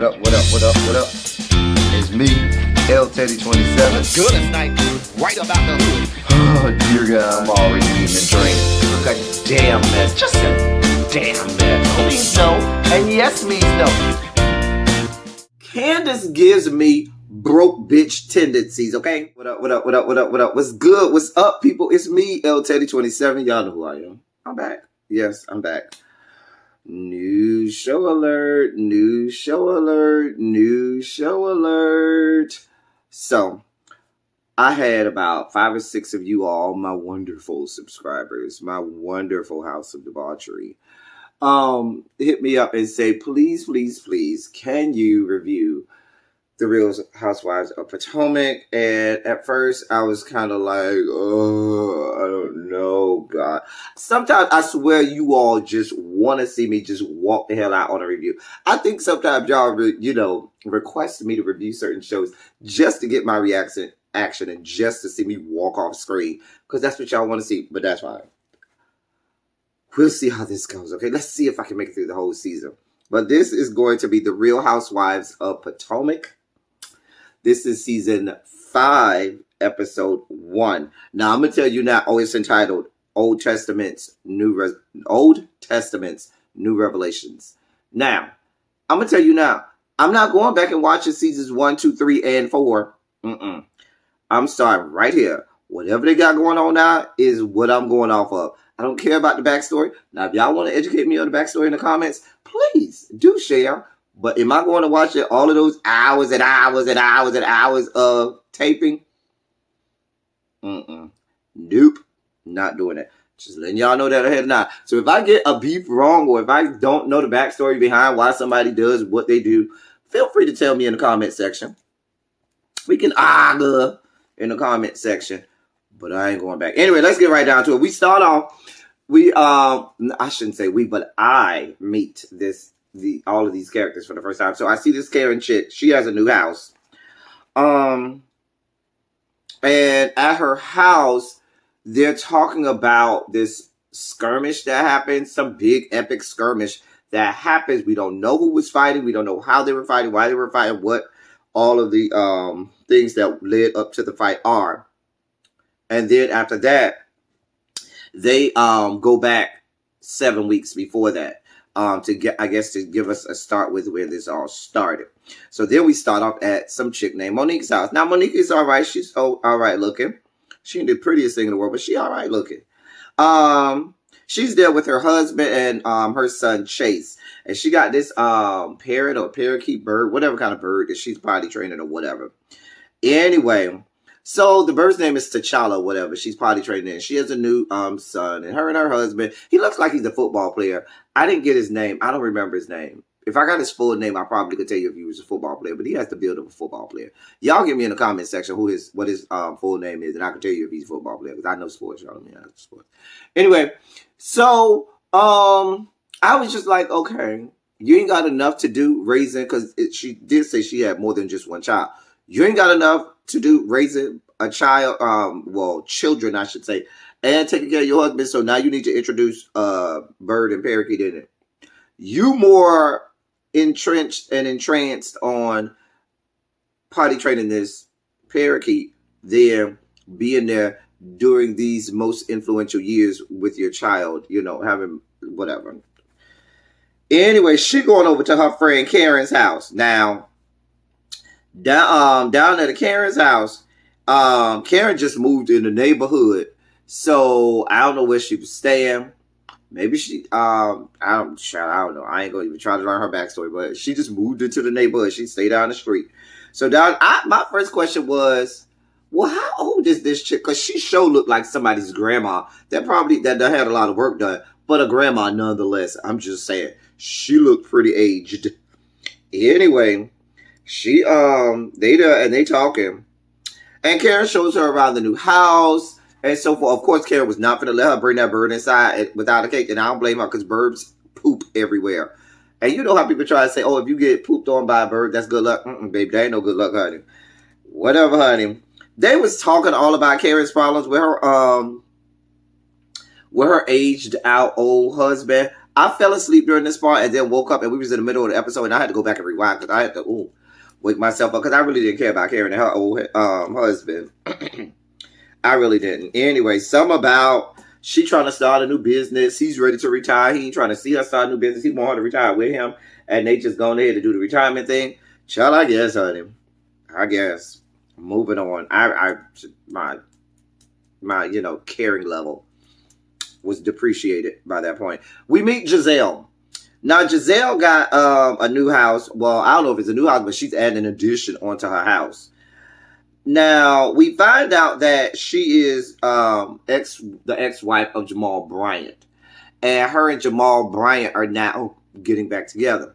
What up, what up, what up, what up? It's me, L Teddy 27. What's good tonight? Right about the hood. Oh, dear God, I'm already eating a drink. Look a damn mess. Just a damn mess. No means no, and yes means no. Candace gives me broke bitch tendencies, okay? What up, what up, what up, what up, what up? What's good? What's up, people? It's me, L Teddy 27. Y'all know who I am. I'm back. Yes, I'm back. New show alert, new show alert, new show alert. So, I had about 5 or 6 of you all, my wonderful subscribers, my wonderful House of Debauchery, hit me up and say, please, please, please, can you review the Real Housewives of Potomac? And at first, I was kind of like, oh, I don't know, God. Sometimes I swear you all just want to see me just walk the hell out on a review. I think sometimes y'all, request me to review certain shows just to get my reaction and just to see me walk off screen. Because that's what y'all want to see, but that's fine. We'll see how this goes, okay? Let's see if I can make it through the whole season. But this is going to be the Real Housewives of Potomac. This is season 5, episode 1. Now, I'm going to tell you now, it's entitled Old Testaments, New Revelations. Now, I'm going to tell you now, I'm not going back and watching seasons 1, 2, 3, and 4. I'm starting right here. Whatever they got going on now is what I'm going off of. I don't care about the backstory. Now, if y'all want to educate me on the backstory in the comments, please do share. But am I going to watch it all of those hours and hours and hours and hours of taping? Nope. Not doing it. Just letting y'all know that ahead of now. So if I get a beef wrong or if I don't know the backstory behind why somebody does what they do, feel free to tell me in the comment section. We can argue in the comment section. But I ain't going back. Anyway, let's get right down to it. We start off. I shouldn't say we, but I meet all of these characters for the first time. So I see this Karen chick. She has a new house. And at her house, they're talking about this skirmish that happened. Some big epic skirmish that happens. We don't know who was fighting. We don't know how they were fighting, why they were fighting, what all of the things that led up to the fight are. And then after that, they go back 7 weeks before that. To give us a start with where this all started. So then we start off at some chick named Monique's house. Now Monique is all right. She's all right looking. She ain't the prettiest thing in the world, but she all right looking. She's there with her husband and her son Chase, and she got this parrot or parakeet bird, whatever kind of bird that she's potty training or whatever. Anyway. So the bird's name is T'Challa, whatever. She's potty training and she has a new son. And her husband, he looks like he's a football player. I didn't get his name. I don't remember his name. If I got his full name, I probably could tell you if he was a football player. But he has the build of a football player. Y'all give me in the comment section what his full name is. And I can tell you if he's a football player. Because I know sports, y'all. I know sports. Anyway, so I was just like, okay, you ain't got enough to do raising. Because she did say she had more than just one child. You ain't got enough to do raising a child, children, I should say, and taking care of your husband. So now you need to introduce bird and parakeet in it. You more entrenched and entranced on potty training this parakeet than being there during these most influential years with your child, having whatever. Anyway, she going over to her friend Karen's house. Now, down at Karen's house, Karen just moved in the neighborhood, so I don't know where she was staying. Maybe she, I don't know. I ain't gonna even try to learn her backstory, but she just moved into the neighborhood. She stayed down the street. So my first question was, well, how old is this chick? Because she sure looked like somebody's grandma that had a lot of work done, but a grandma nonetheless. I'm just saying, she looked pretty aged. Anyway. They there and they talking, and Karen shows her around the new house and so forth. Of course, Karen was not going to let her bring that bird inside without a cake, and I don't blame her because birds poop everywhere. And you know how people try to say, "Oh, if you get pooped on by a bird, that's good luck." Baby, that ain't no good luck, honey. Whatever, honey. They was talking all about Karen's problems with her aged out old husband. I fell asleep during this part and then woke up and we was in the middle of the episode and I had to go back and rewind because I had to wake myself up because I really didn't care about Karen and her old husband. I really didn't. Anyway, some about she trying to start a new business. He's ready to retire. He ain't trying to see her start a new business. He want her to retire with him. And they just going ahead to do the retirement thing. Child, I guess, honey. I guess. Moving on. My caring level was depreciated by that point. We meet Giselle. Now, Giselle got a new house. Well, I don't know if it's a new house, but she's adding an addition onto her house. Now, we find out that she is the ex-wife of Jamal Bryant. And her and Jamal Bryant are now getting back together.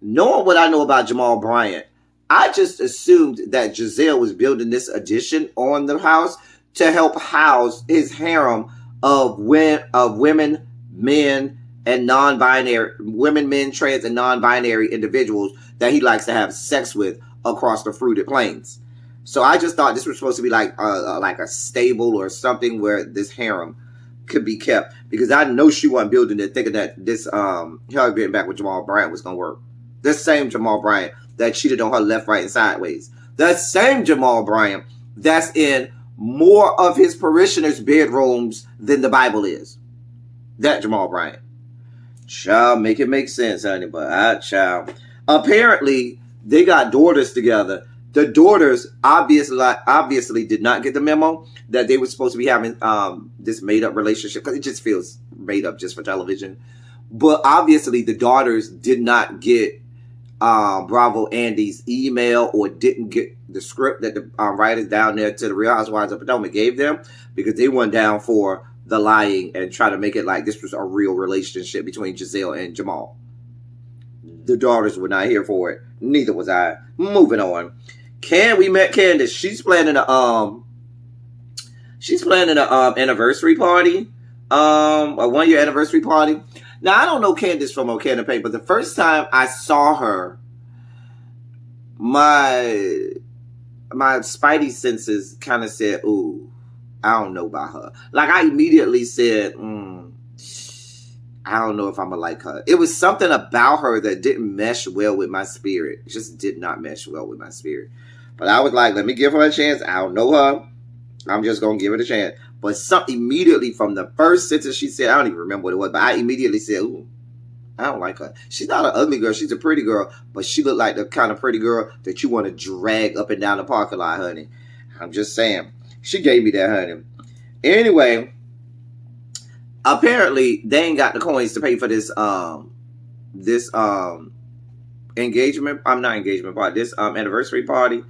Knowing what I know about Jamal Bryant, I just assumed that Giselle was building this addition on the house to help house his harem of women, men, and non-binary women, men, trans, and non-binary individuals that he likes to have sex with across the fruited plains. So I just thought this was supposed to be like a stable or something where this harem could be kept, because I know she wasn't building it thinking that this her getting back with Jamal Bryant was gonna work. This same Jamal Bryant that cheated on her left, right, and sideways. That same Jamal Bryant that's in more of his parishioners' bedrooms than the Bible is. That Jamal Bryant. Child, make it make sense, honey. But child. Apparently, they got daughters together. The daughters obviously did not get the memo that they were supposed to be having this made-up relationship, because it just feels made up just for television. But obviously, the daughters did not get Bravo Andy's email or didn't get the script that the writers down there to the Real Housewives of Potomac gave them, because they went down for the lying and try to make it like this was a real relationship between Giselle and Jamal. The daughters were not here for it. Neither was I. Moving on. We met Candace. She's planning a anniversary party. A 1-year anniversary party. Now, I don't know Candace from O'Cannon Pay, but the first time I saw her, my spidey senses kind of said, ooh, I don't know about her. Like, I immediately said, I don't know if I'm going to like her. It was something about her that didn't mesh well with my spirit. It just did not mesh well with my spirit. But I was like, let me give her a chance. I don't know her. I'm just going to give it a chance. But immediately from the first sentence she said, I don't even remember what it was, but I immediately said, ooh, I don't like her. She's not an ugly girl. She's a pretty girl, but she looked like the kind of pretty girl that you want to drag up and down the parking lot, honey. I'm just saying. She gave me that, honey. Anyway, apparently they ain't got the coins to pay for this engagement. I'm not engagement party. This anniversary party.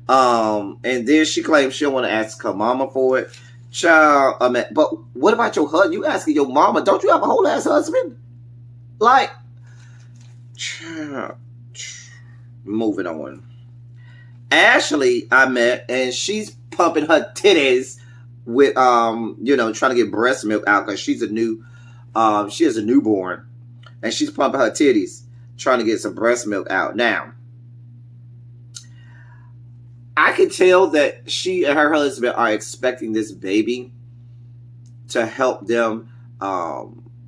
And then she claims she'll want to ask her mama for it. Child, but what about your husband? You asking your mama? Don't you have a whole ass husband? Like, child. Moving on. Ashley, I met, and she's pumping her titties with trying to get breast milk out because she has a newborn, and she's pumping her titties trying to get some breast milk out. Now, I can tell that she and her husband are expecting this baby to help them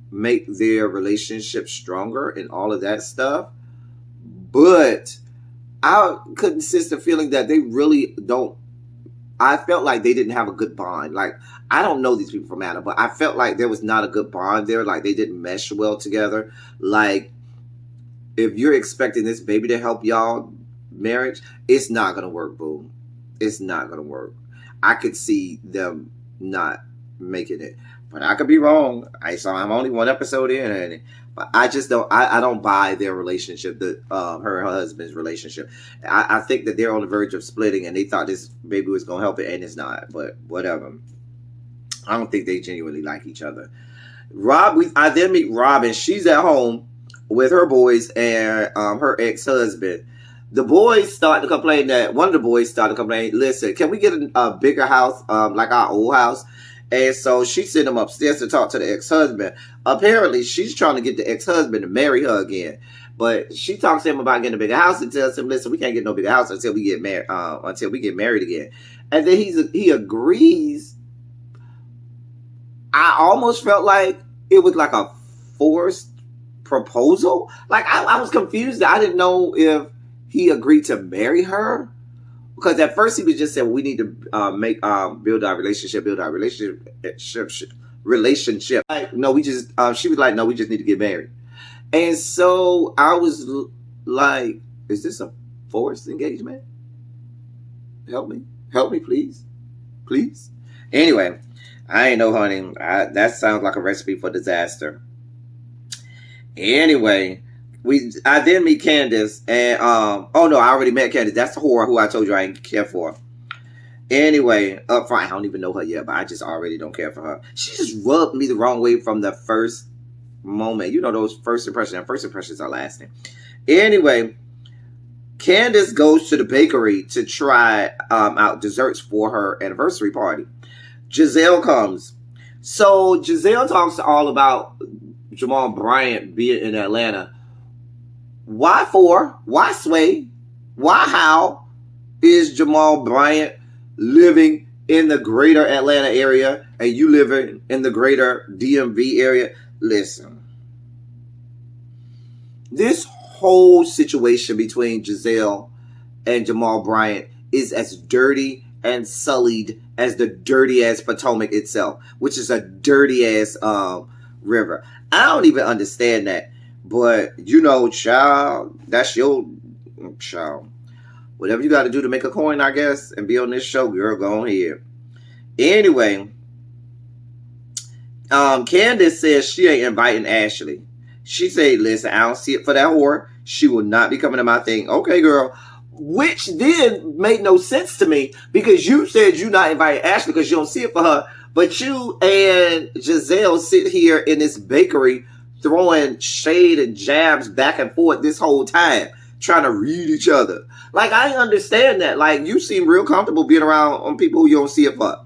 make their relationship stronger and all of that stuff. But I couldn't sense the feeling that they really don't. I felt like they didn't have a good bond. Like, I don't know these people from Atlanta, but I felt like there was not a good bond there. Like, they didn't mesh well together. Like, if you're expecting this baby to help y'all marriage, it's not gonna work, boo. It's not gonna work. I could see them not making it, but I could be wrong. I'm only one episode in, but I just don't. I don't buy their relationship. Her and her husband's relationship. I think that they're on the verge of splitting, and they thought this baby was gonna help it, and it's not. But whatever. I don't think they genuinely like each other. I then meet Robin. She's at home with her boys and her ex-husband. The boys start to complain that one of the boys started to complain, listen, can we get a bigger house like our old house? And so she sent him upstairs to talk to the ex-husband. Apparently, she's trying to get the ex-husband to marry her again. But she talks to him about getting a bigger house and tells him, listen, we can't get no bigger house until we get married again. And then he agrees. I almost felt like it was like a forced proposal. Like I was confused. I didn't know if he agreed to marry her. Because at first he was just saying, we need to build our relationship. Like, no, we just, she was like, no, we just need to get married. And so I was like, is this a forced engagement? Help me, please. Anyway, I ain't know, honey. That sounds like a recipe for disaster. Anyway, I then meet Candace, and oh no, I already met Candace. That's the whore who I told you I didn't care for. Anyway, up front, I don't even know her yet, but I just already don't care for her. She just rubbed me the wrong way from the first moment. You know, those first impressions. And first impressions are lasting. Anyway, Candace goes to the bakery to try out desserts for her anniversary party. Giselle comes. So Giselle talks all about Jamal Bryant being in Atlanta. Why for? Why sway? Why how is Jamal Bryant living in the greater Atlanta area and you living in the greater DMV area? Listen, this whole situation between Giselle and Jamal Bryant is as dirty and sullied as the dirty ass Potomac itself, which is a dirty ass river. I don't even understand that. But, you know, child, that's your child. Whatever you got to do to make a coin, I guess, and be on this show, girl, go on here. Anyway, Candace says she ain't inviting Ashley. She said, listen, I don't see it for that whore. She will not be coming to my thing. Okay, girl. Which then made no sense to me because you said you not inviting Ashley because you don't see it for her. But you and Giselle sit here in this bakery throwing shade and jabs back and forth this whole time, trying to read each other. Like, I understand that. Like, you seem real comfortable being around people who you don't see it for.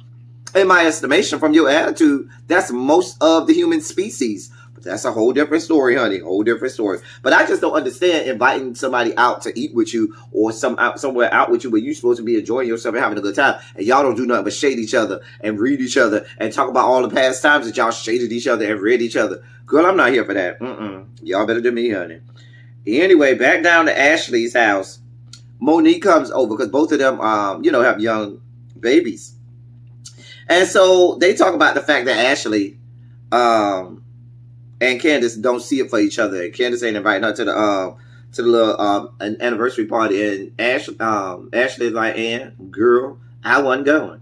In my estimation, from your attitude, that's most of the human species. But that's a whole different story, honey. Whole different story. But I just don't understand inviting somebody out to eat with you or somewhere out with you where you're supposed to be enjoying yourself and having a good time. And y'all don't do nothing but shade each other and read each other and talk about all the past times that y'all shaded each other and read each other. Girl, I'm not here for that. Y'all better than me, honey. Anyway, back down to Ashley's house. Monique comes over because both of them, have young babies. And so they talk about the fact that Ashley and Candace don't see it for each other. And Candace ain't inviting her to the little anniversary party. And Ashley's like, girl, I wasn't going.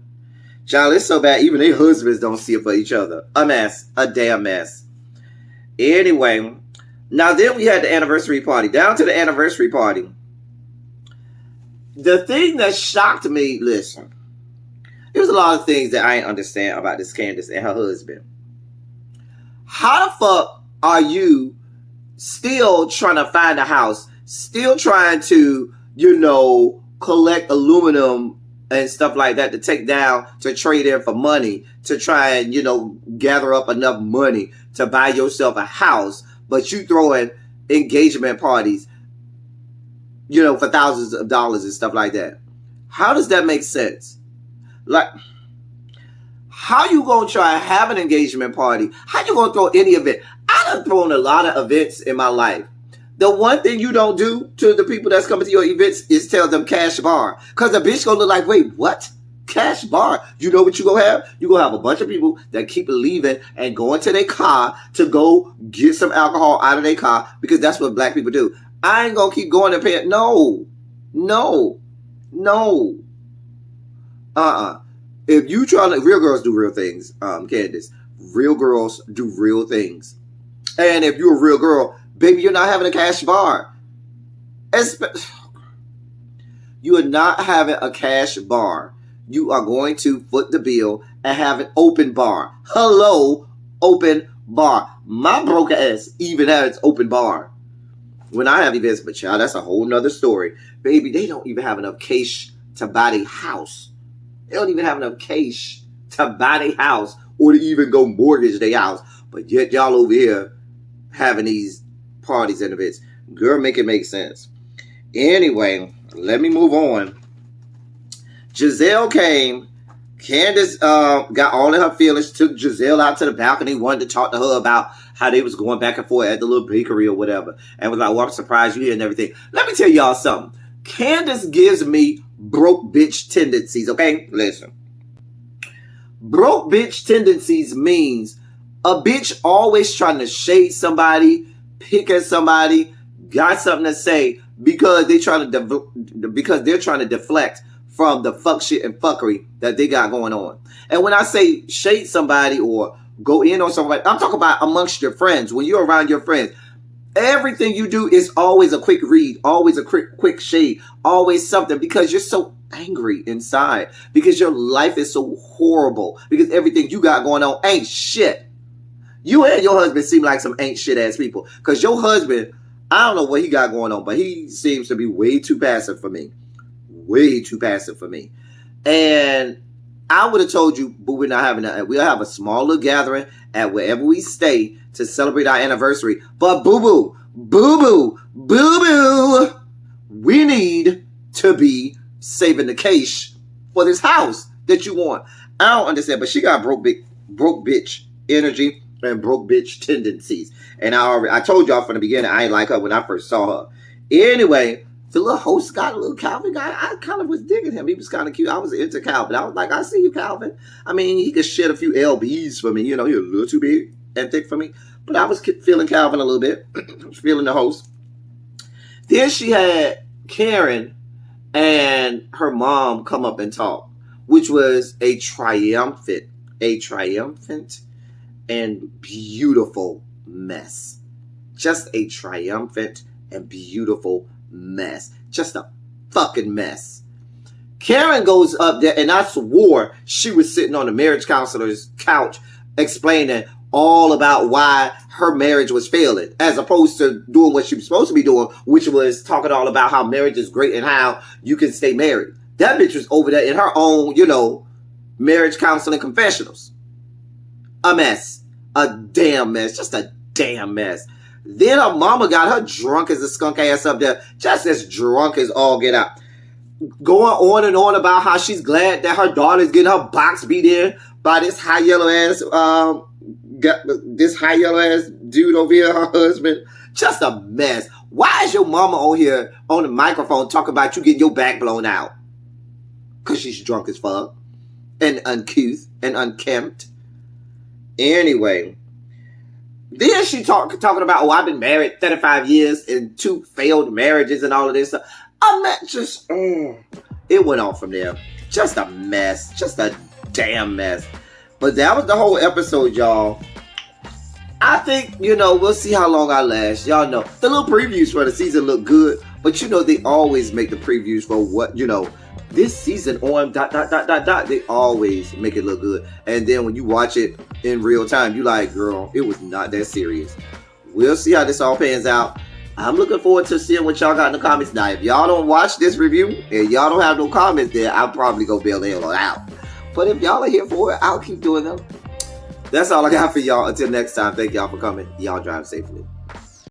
Child, it's so bad. Even their husbands don't see it for each other. A mess. A damn mess. Anyway, now then we had the anniversary party. Down to the anniversary party. The thing that shocked me, listen, there was a lot of things that I didn't understand about this Candace and her husband. How the fuck are you still trying to find a house, still trying to, collect aluminum and stuff like that to take down, to trade in for money, to try and, gather up enough money to buy yourself a house, but you throwing engagement parties, for thousands of dollars and stuff like that. How does that make sense? Like, how you gonna try to have an engagement party? How you gonna throw any event? I done thrown a lot of events in my life. The one thing you don't do to the people that's coming to your events is tell them cash bar. Because the bitch gonna look like, wait, what? Cash bar? You know what you gonna have? You gonna have a bunch of people that keep leaving and going to their car to go get some alcohol out of their car because that's what black people do. I ain't gonna keep going and paying. No. If you try to, real girls do real things, Candace. Real girls do real things. And if you're a real girl, baby, you're not having a cash bar. You are not having a cash bar. You are going to foot the bill and have an open bar. Hello, open bar. My broke ass even has open bar. When I have events, but child, that's a whole nother story. Baby, they don't even have enough cash to buy their house. They don't even have enough cash to buy their house or to even go mortgage their house. But yet y'all over here having these parties and events. Girl, make it make sense. Anyway, let me move on. Giselle came. Candace got all in her feelings, took Giselle out to the balcony, wanted to talk to her about how they was going back and forth at the little bakery or whatever. And was like, well, I'm surprised you here and everything. Let me tell y'all something. Candace gives me broke bitch tendencies, okay? Listen. Broke bitch tendencies means a bitch always trying to shade somebody, pick at somebody, got something to say because they're trying to deflect from the fuck shit and fuckery that they got going on. And when I say shade somebody or go in on somebody, I'm talking about amongst your friends. When you're around your friends, everything you do is always a quick read, always a quick shade, always something, because you're so angry inside, because your life is so horrible, because everything you got going on ain't shit. You and your husband seem like some ain't shit ass people, because your husband, I don't know what he got going on, but he seems to be way too passive for me. Way too passive for me. And I would have told you, but we're not having that. We'll have a small little gathering at wherever we stay to celebrate our anniversary. But boo-boo, we need to be saving the cash for this house that you want. I don't understand, but she got broke bitch energy and broke bitch tendencies. And I told y'all from the beginning, I ain't like her when I first saw her. Anyway, the little host got a little Calvin guy. I kind of was digging him. He was kind of cute. I was into Calvin. I was like, I see you, Calvin. I mean, he could shed a few LBs for me. You know, he was a little too big and thick for me. But I was feeling Calvin a little bit. I was feeling the host. Then she had Karen and her mom come up and talk, which was a triumphant and beautiful mess. Just a triumphant and beautiful mess. Just a fucking mess. Karen goes up there, and I swore she was sitting on the marriage counselor's couch explaining all about why her marriage was failing, as opposed to doing what she was supposed to be doing, which was talking all about how marriage is great and how you can stay married. That bitch was over there in her own, marriage counseling confessionals. A mess. A damn mess. Just a damn mess. Then her mama got her drunk as a skunk ass up there, just as drunk as all get out. Going on and on about how she's glad that her daughter's getting her box beat in by this high yellow ass dude over here, her husband. Just a mess. Why is your mama on here on the microphone talking about you getting your back blown out? Because she's drunk as fuck and uncouth and unkempt. Anyway, then she talking about, I've been married 35 years and 2 failed marriages and all of this stuff. It went on from there. Just a mess. Just a damn mess. But that was the whole episode, y'all. I think, we'll see how long I last. Y'all know, the little previews for the season look good, but they always make the previews for what, this season on ... They always make it look good. And then when you watch it in real time, you like, girl, it was not that serious. We'll see how this all pans out. I'm looking forward to seeing what y'all got in the comments. Now, if y'all don't watch this review and y'all don't have no comments there, I'll probably go bail the hell out. But if y'all are here for it, I'll keep doing them. That's all I got for y'all. Until next time, thank y'all for coming. Y'all drive safely.